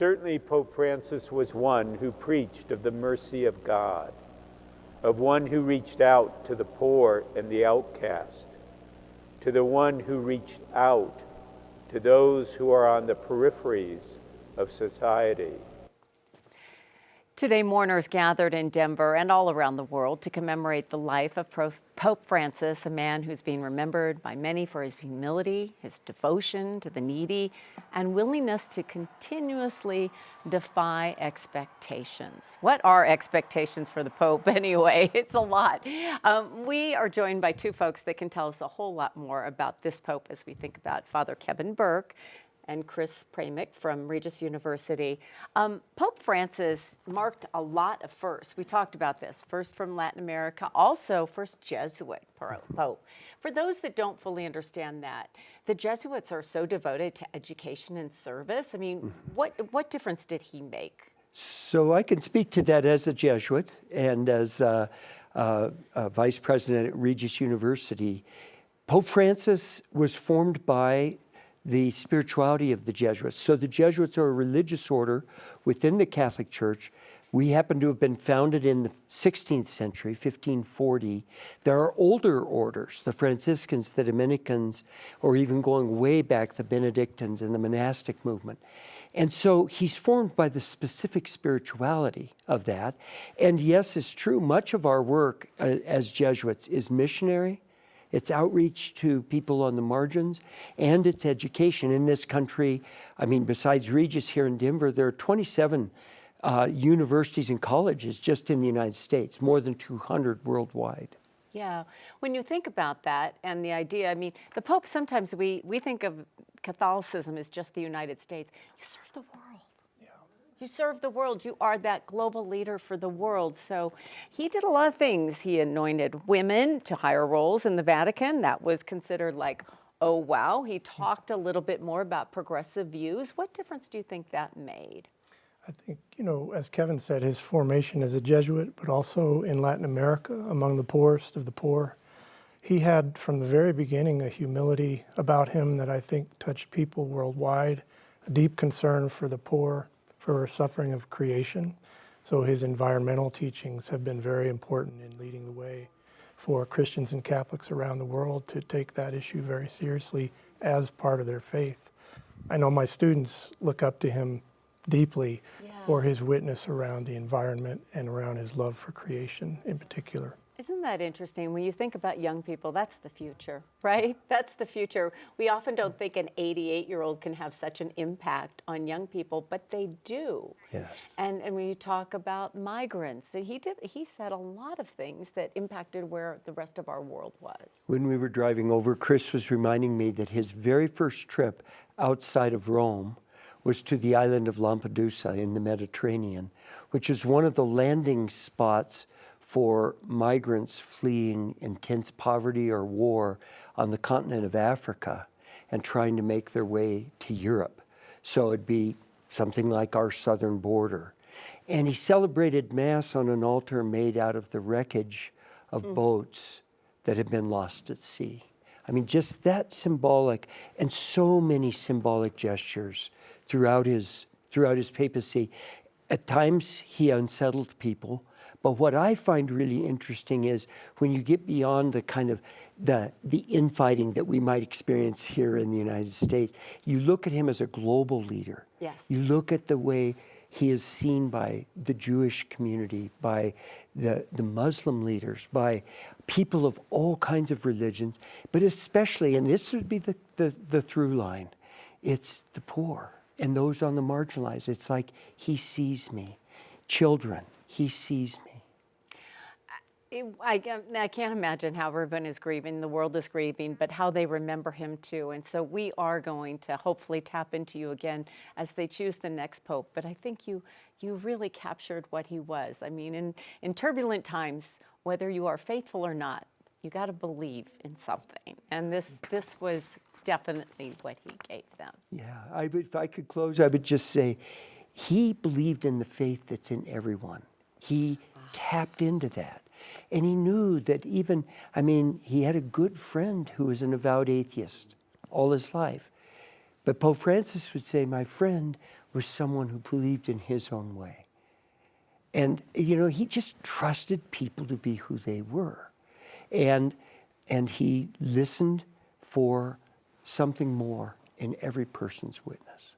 certainly Pope Francis was one who preached of the mercy of God, of one who reached out to the poor and the outcast, to the one who reached out to those who are on the peripheries of society. Today, mourners gathered in Denver and all around the world to commemorate the life of Pope Francis, a man who's being remembered by many for his humility, his devotion to the needy, and willingness to continuously defy expectations. What are expectations for the Pope anyway? It's a lot. We are joined by two folks that can tell us a whole lot more about this Pope as we think about Father Kevin Burke and Chris Pramuk from Regis University. Pope Francis marked a lot of firsts. We talked about this. First from Latin America, also first Jesuit Pope. For those that don't fully understand that, the Jesuits are so devoted to education and service. I mean, what difference did he make? So I can speak to that as a Jesuit and as a vice president at Regis University. Pope Francis was formed by the spirituality of the Jesuits. So the Jesuits are a religious order within the Catholic Church. We happen to have been founded in the 16th century, 1540. There are older orders, the Franciscans, the Dominicans, or even going way back, the Benedictines and the monastic movement. And so he's formed by the specific spirituality of that. And yes, it's true, much of our work as Jesuits is missionary. It's outreach to people on the margins, and it's education. In this country, I mean, besides Regis here in Denver, there are 27 universities and colleges just in the United States, more than 200 worldwide. Yeah, when you think about that and the idea, I mean, the Pope, sometimes we think of Catholicism as just the United States. You serve the world. You serve the world. You are that global leader for the world. So he did a lot of things. He anointed women to higher roles in the Vatican. That was considered like, oh, wow. He talked a little bit more about progressive views. What difference do you think that made? I think, you know, as Kevin said, his formation as a Jesuit, but also in Latin America, among the poorest of the poor. He had, from the very beginning, a humility about him that I think touched people worldwide, a deep concern for the poor, for suffering of creation. So his environmental teachings have been very important in leading the way for Christians and Catholics around the world to take that issue very seriously as part of their faith. I know my students look up to him deeply for his witness around the environment and around his love for creation in particular. Isn't that interesting? When you think about young people, that's the future, right? That's the future. We often don't think an 88-year-old can have such an impact on young people, but they do. Yes. And when you talk about migrants, he said a lot of things that impacted where the rest of our world was. When we were driving over, Chris was reminding me that his very first trip outside of Rome was to the island of Lampedusa in the Mediterranean, which is one of the landing spots for migrants fleeing intense poverty or war on the continent of Africa and trying to make their way to Europe. So it'd be something like our southern border. And he celebrated Mass on an altar made out of the wreckage of boats that had been lost at sea. I mean, just that symbolic, and so many symbolic gestures throughout his papacy. At times, he unsettled people. But what I find really interesting is when you get beyond the kind of the infighting that we might experience here in the United States, you look at him as a global leader. Yes. You look at the way he is seen by the Jewish community, by the Muslim leaders, by people of all kinds of religions, but especially, and this would be the through line, it's the poor and those on the marginalized. It's like he sees me. Children, he sees me. I can't imagine how everyone is grieving, the world is grieving, but how they remember him too. And so we are going to hopefully tap into you again as they choose the next pope. But I think you really captured what he was. I mean, in turbulent times, whether you are faithful or not, you got to believe in something. And this was definitely what he gave them. Yeah, if I could close, I would just say he believed in the faith that's in everyone. He tapped into that. And he knew that even, I mean, he had a good friend who was an avowed atheist all his life. But Pope Francis would say, my friend, was someone who believed in his own way. And, you know, he just trusted people to be who they were. And he listened for something more in every person's witness.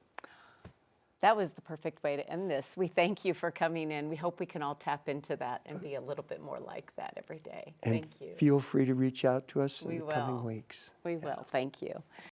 That was the perfect way to end this. We thank you for coming in. We hope we can all tap into that and be a little bit more like that every day. And thank you. feel free to reach out to us in We the coming will. weeks. We will. Thank you.